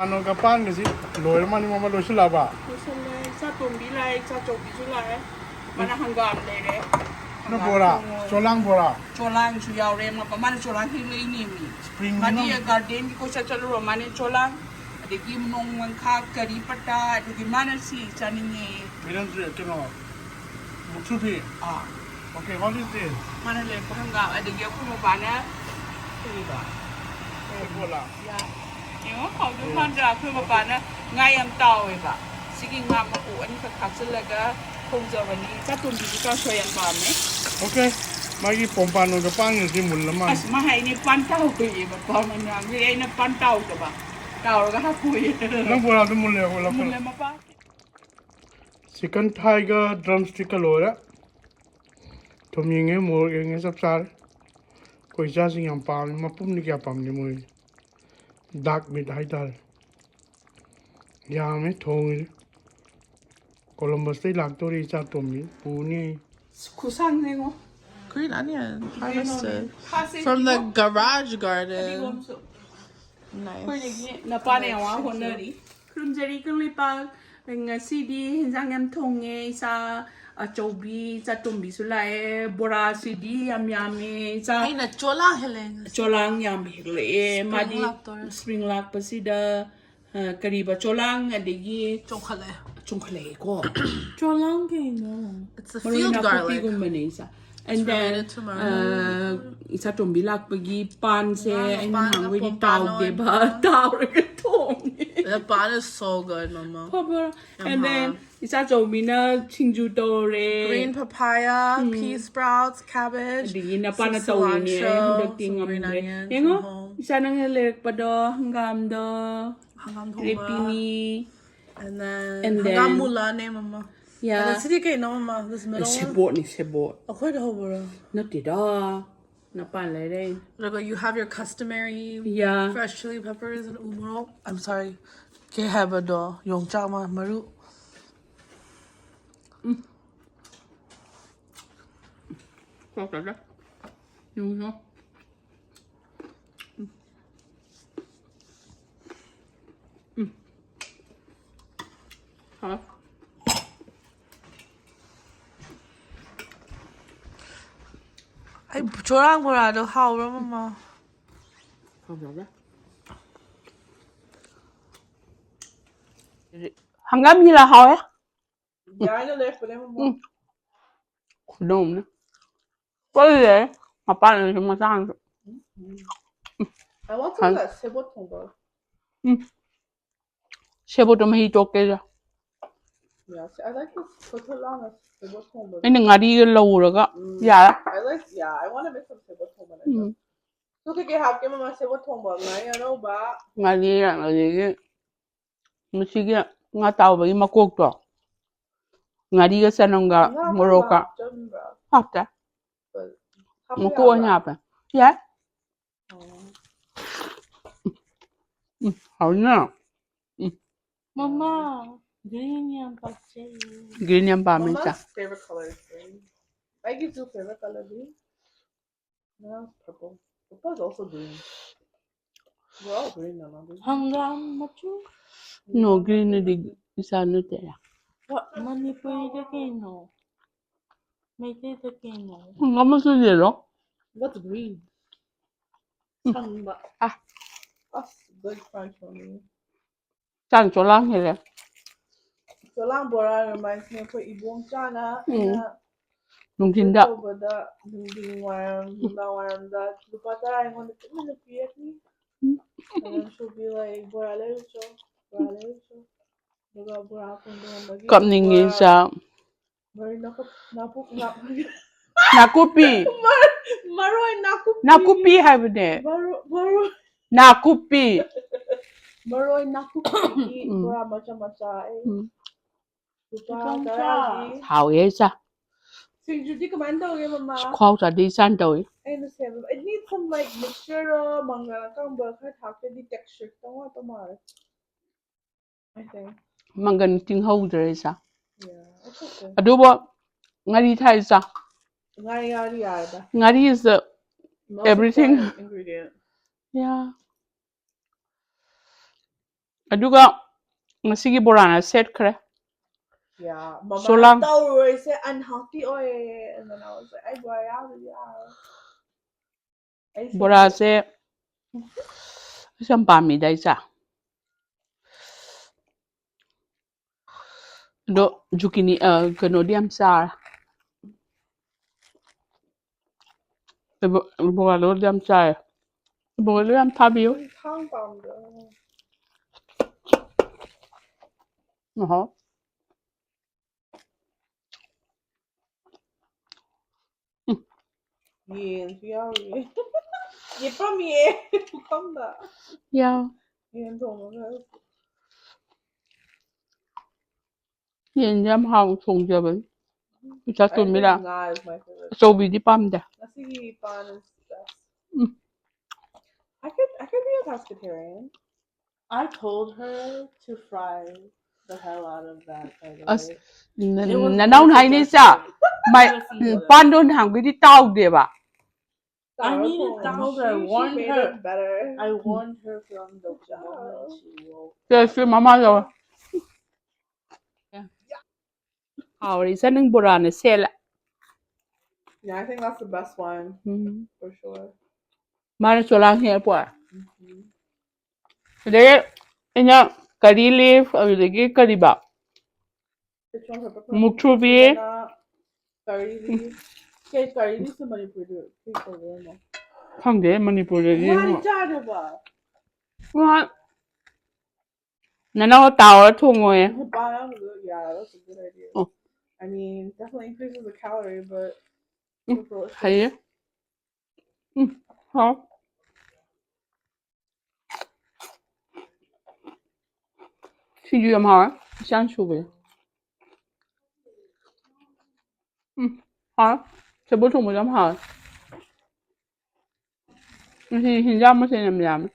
Ano ka pan kasi loyal man yung mama loyal laba. Loyal sa tumbilay sa chobilay. Mana hanggang dere. No bora, cholang bora. Cholang suyaw re ma pamana cholang hili ni mi. Spring Madi garden ko sa chalo mane cholang. Adigi mnong mangka kari pata adigi mana si chaninge. Bilang tu keno. Muksupi. Ah. Okay, what is this? Mana le hanggang adigi ko mo bana. Iba. Bola. Ya. Yo, how do man dra ko mo bana ngayam tao iba. Sige nga mo ani ka katsalaga. Sa tumbi ka so yan ba me? Okay. Magi pompano ka pan kasi mulaman. As mahay ni pantaw ko iba pa man nga. Ay na pantaw ka ba? Tao ka hapuy. Nang bola tu mulle wala pa. Mulle mapa. Chicken thigh ka drumstick ka loya. Tom yinge mo yinge sab sar. Koi sa sing yang pam mapum ni kya pam ni mo. Dark meat hai dal. Yame thong. Columbus tay lagtori sa tomi puni. Kusang nengo. Green onion harvested from the garage garden. Nice. Na pa ne wa honari. Krumjeri kung lipa ngasidi hinjang yam thonge sa chobi sa tumbi sulai bora sidi yame sa Ay na cholang heleng. cholang yam hele madi spring lak pasida kariba cholang adigi chongkhale ko cholang ke no It's the field garlic. and then isa tumbi lak pagi pan se and hang we tao de ba tao ke tong The pan is so good, mama. and then isa chomina singju to re Green papaya, pea sprouts, cabbage, di na pa na some tawin ni cilantro, dating some green ang onions from yengo home. isa nang helek pa do hangam do Hangam thoba. repini And then And hangam then- mulane, mama. And yeah then city cake, no, mama. This middle one. sebot ni sebot Okay, the whole na tida na pan le re Look, you have your customary yeah fresh chili peppers and umuro. I'm sorry. Que have a do yung chama maru. có cả đó đúng không hả Ay, cholang bora do how, mama. không được đó hangam gì là hỏi á Yeah, I know that for them, mama. đúng nữa có gì vậy mà ba này chúng mà sang I want to do that sebot tonga. sebot mà hi chốt cái Yeah, see, I like this cholang as sebot tonga. cái này ngã đi lâu rồi đó dạ I like, yeah, I want to make some sebot tonga. So, kaya have kaya mama sebot tonga. Ngayon, ano ba? ngã đi là gì cái nó chỉ cái ngã tàu với mà cột đó ngã đi cái sen ông gà moro cả học đó một cô nhà phải dạ hảo nhá Mama, green yam pache. green yam ba mình Mama's favorite color is green. I give you favorite color green. No, purple. Purple is also green. We're all green now, aren't we? hanggang machu no green na di isa no tera What? Manipuri Mukbang. May tita kino. hanggang masu yelo What's green? Sangba. ah That's good crunch for me. chan cho lang hele So lang bora reminds me of ibong chana. nung tinda Bada ding warm da lupa tayo ng mga pinapiyat ni. And then she'll be like bora lecho. Baga bora akong doon lagi. kam ningi sa Mari napuk nakupi Maroy nakupi. nakupi habne Maroy nakupi Maroy nakupi. Bora macha eh. Lupa tayo. hảo ye sa Singju di kamanda okay mama. khoa sa đi san tới I understand. It needs some like mixture mga kang ba ka thak di texture tama tama. I think. mangan ting hou rồi sa Yeah, it's okay. adobo ngari thai sa Ngari yada. ngari is the Most everything important ingredient. yeah ꯑꯗꯨꯒ ꯉꯁꯤꯒꯤ ꯕꯣꯔꯥꯅ ꯁꯦꯠꯈ꯭ꯔꯦ. Yeah, Mama Cholang. always say unhealthy oil, and then I was like, I go out, yeah. ꯕꯣꯔꯥꯁꯦ ꯑꯩꯁꯨ ꯌꯥꯝ ꯄꯥꯝꯃꯤꯗ ꯑꯩꯁꯦ. ꯑꯗꯣ zucchini ꯀꯩꯅꯣꯗꯤ ꯌꯥꯝ ꯆꯥꯔꯦ. ꯕꯣꯔꯥꯗꯣ ꯌꯥꯝ ꯆꯥꯔꯦ. ꯕꯣꯔꯥꯗꯣ ꯌꯥꯝ ꯊꯥꯕꯤꯌꯨ. Yeah. ꯌꯦꯟꯁꯦ ꯌꯥꯝ ꯍꯥꯎꯅ ꯊꯣꯡꯖꯕꯅꯤ. ꯄꯩꯁꯥ ꯇꯣꯟꯕꯤꯔ. ꯑꯆꯧꯕꯤꯗꯤ ꯄꯥꯝꯗꯦ. I could be a pescatarian. I told her to fry the hell out of that, by the way. ꯅꯅꯥꯎꯅ ꯍꯥꯏꯅꯤ ꯆꯥ. ꯄꯥꯟꯗꯣ ꯅꯍꯥꯟꯒꯩꯗꯤ ꯇꯥꯎꯗꯦꯕ. I needed to tell her. I warned her from the moment she woke. Yes, Mama love. Haore isa ng borana sela. Yeah, I think that's the best one for sure. Mara cholang here po. Today, inya curry leaf, abidagi curry ba. Mukchubi. Curry leaf. Okay, curry leaf sa Manipuri. Hangde Manipuri. What? Nanaw tao tungo eh. Yeah, that's a good idea. Oh. I mean, definitely increases the calorie, but Hey. Huh? Singju yam ha. Shan shubi. Ha? Sebot mo yam ha. Hindi mo sinam yam.